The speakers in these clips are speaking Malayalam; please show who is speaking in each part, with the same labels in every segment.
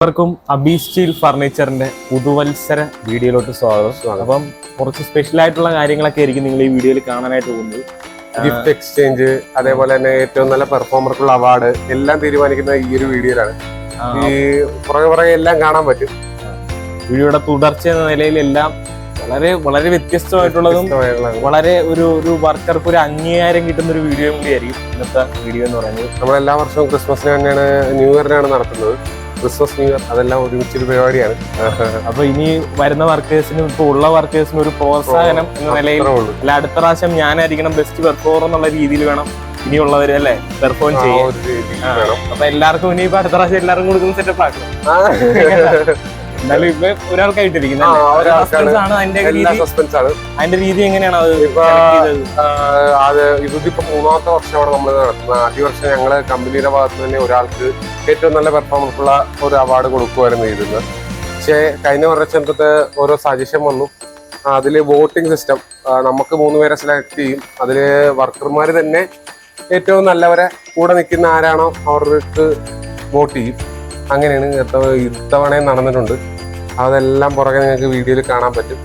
Speaker 1: എല്ലാവർക്കും അബി സ്റ്റീൽ ഫർണിച്ചറിന്റെ പുതുവത്സര വീഡിയോയിലോട്ട് സ്വാഗതം. അപ്പം കുറച്ച് സ്പെഷ്യൽ ആയിട്ടുള്ള കാര്യങ്ങളൊക്കെ ആയിരിക്കും നിങ്ങൾ ഈ വീഡിയോയിൽ കാണാനായിട്ട് പോകുന്നത്.
Speaker 2: ഗിഫ്റ്റ് എക്സ്ചേഞ്ച്, അതേപോലെ തന്നെ ഏറ്റവും നല്ല പെർഫോമർക്കുള്ള അവാർഡ് എല്ലാം തീരുമാനിക്കുന്നത് ഈ ഒരു വീഡിയോയിലാണ്. ഈ പുറകെ എല്ലാം കാണാൻ പറ്റും.
Speaker 1: വീഡിയോയുടെ തുടർച്ച എന്ന നിലയിൽ എല്ലാം വളരെ വളരെ വ്യത്യസ്തമായിട്ടുള്ളതും വളരെ ഒരു വർക്കർക്ക് ഒരു അംഗീകാരം കിട്ടുന്ന ഒരു വീഡിയോ കൂടിയായിരിക്കും ഇന്നത്തെ വീഡിയോ എന്ന് പറയുന്നത്.
Speaker 2: നമ്മൾ എല്ലാ വർഷവും ക്രിസ്മസിന് തന്നെയാണ്, ന്യൂ ഇയറിനാണ് നടത്തുന്നത്. ക്രിസ്മസ്, ന്യൂ ഇയർ അതെല്ലാം ഒരുമിച്ചൊരു പരിപാടിയാണ്.
Speaker 1: അപ്പൊ ഇനി വരുന്ന വർക്കേഴ്സിനും ഇപ്പൊ ഉള്ള വർക്കേഴ്സിനും ഒരു പ്രോത്സാഹനം എന്ന നിലയിൽ അല്ല, അടുത്ത പ്രാവശ്യം ഞാനായിരിക്കണം ബെസ്റ്റ് പെർഫോമർ എന്നുള്ള രീതിയിൽ വേണം ഇനിയുള്ളവര് അല്ലെ പെർഫോം ചെയ്യാൻ. അപ്പൊ എല്ലാവർക്കും ഇനിയിപ്പോ അടുത്ത പ്രാവശ്യം എല്ലാവർക്കും കൊടുക്കുന്ന സെറ്റപ്പ് ആക്കും. എന്നാലും ഇപ്പൊ ഒരാൾക്കായിട്ടിരിക്കുന്നത് അതിന്റെ രീതി എങ്ങനെയാണ്
Speaker 2: ഇതിപ്പോ മൂന്നാമത്തെ വർഷമാണ് നമ്മൾ നടത്തുന്നത്. ആദ്യ വർഷം ഞങ്ങള് കമ്പനിയുടെ ഭാഗത്ത് തന്നെ ഒരാൾക്ക് ഏറ്റവും നല്ല പെർഫോമൻസുള്ള ഒരു അവാർഡ് കൊടുക്കുമായിരുന്നു ചെയ്തിരുന്നത്. പക്ഷെ കഴിഞ്ഞ വർഷം തൊട്ട് ഓരോ സജഷൻ വന്നു. അതില് വോട്ടിംഗ് സിസ്റ്റം, നമുക്ക് 3 പേരെ സെലക്ട് ചെയ്യും. അതില് വർക്കർമാര് തന്നെ ഏറ്റവും നല്ലവരെ കൂടെ നിൽക്കുന്ന ആരാണോ അവർക്ക് വോട്ട് ചെയ്യും. അങ്ങനെയാണ് ഇത്തവണയും നടന്നിട്ടുണ്ട്. അതെല്ലാം പുറകെ നിങ്ങൾക്ക് വീഡിയോയിൽ കാണാൻ പറ്റും.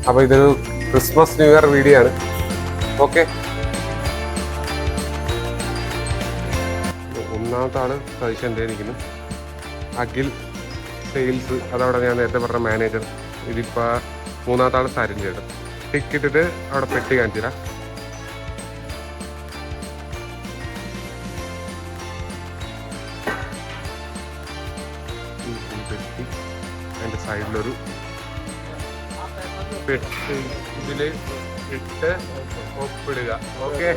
Speaker 2: അപ്പൊ ഇതൊരു ക്രിസ്മസ്, ന്യൂ ഇയർ വീഡിയോ ആണ്. ഓക്കെ, ഒന്നാമത്തെ ആള് സജീഷ് ഇരിക്കുന്നു. അഖിൽ സെയിൽസ്, അതവിടെ ഞാൻ നേരത്തെ പറഞ്ഞ മാനേജർ. ഇതിപ്പോ മൂന്നാമത്തെ ആള് സരിൻ ചേട്ടൻ. ടിക്കറ്റിട്ട് അവിടെ പെട്ടി കാണിച്ചില്ല. അതിന്റെ സൈഡിലൊരു പെട്ടി, ഇതില് ഇട്ട് ഒപ്പിടുക. ഓക്കെ,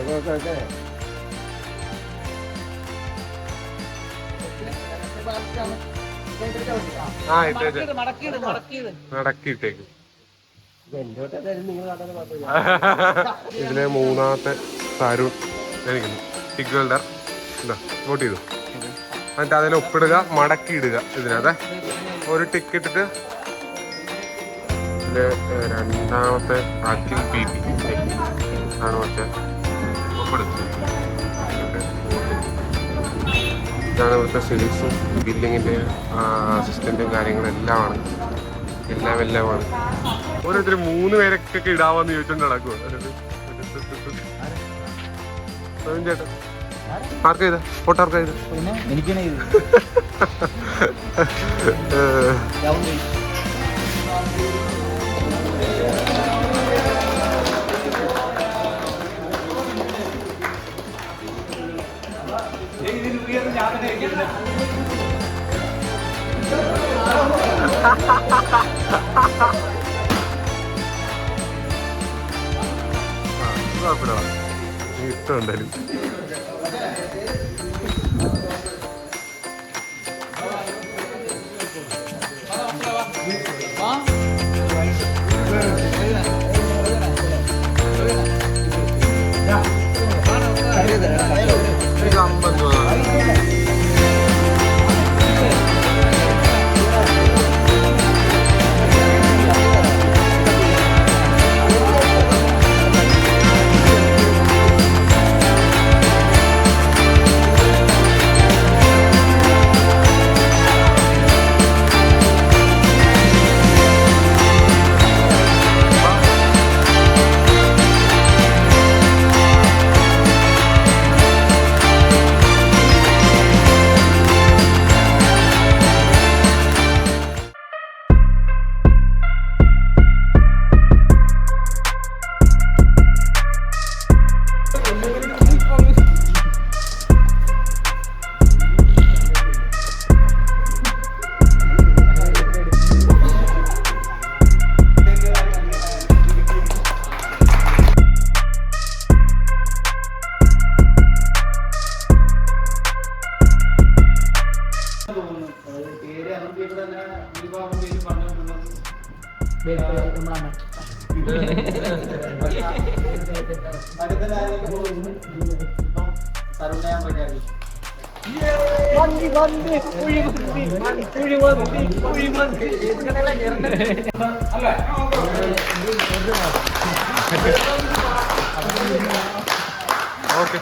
Speaker 2: നടക്കിയിട്ടേക്ക്. ഇതിലെ മൂന്നാമത്തെ തരുൺ ടിക് വെൽഡർ വോട്ട് ചെയ്തു. എന്നിട്ട് അതിൽ ഒപ്പിടുക, മടക്കി ഇടുക. ഇതിനകത്ത് ഒരു ടിക്കറ്റ്. ഇതില് രണ്ടാമത്തെ അഖിൽ പി പി ആണ് മറ്റേ ഒപ്പിടുന്നത്. ഇതാണ് ഇവിടുത്തെ സെയിൽസും ബില്ലിങ്ങിന്റെ അസിസ്റ്റന്റും കാര്യങ്ങളെല്ലാമാണ്. എല്ലാമാണ്. ഓരോരുത്തർ 3 പേരൊക്കെ ഇടാവാന്ന് ചോദിച്ചോണ്ട് നടക്കുമോ ചേട്ടാ? ആർക്കാ ഇത്? ഫോട്ടോ ആർക്കാ ഇത്? ഇഷ്ടമുണ്ടായാലും ഓക്കെ.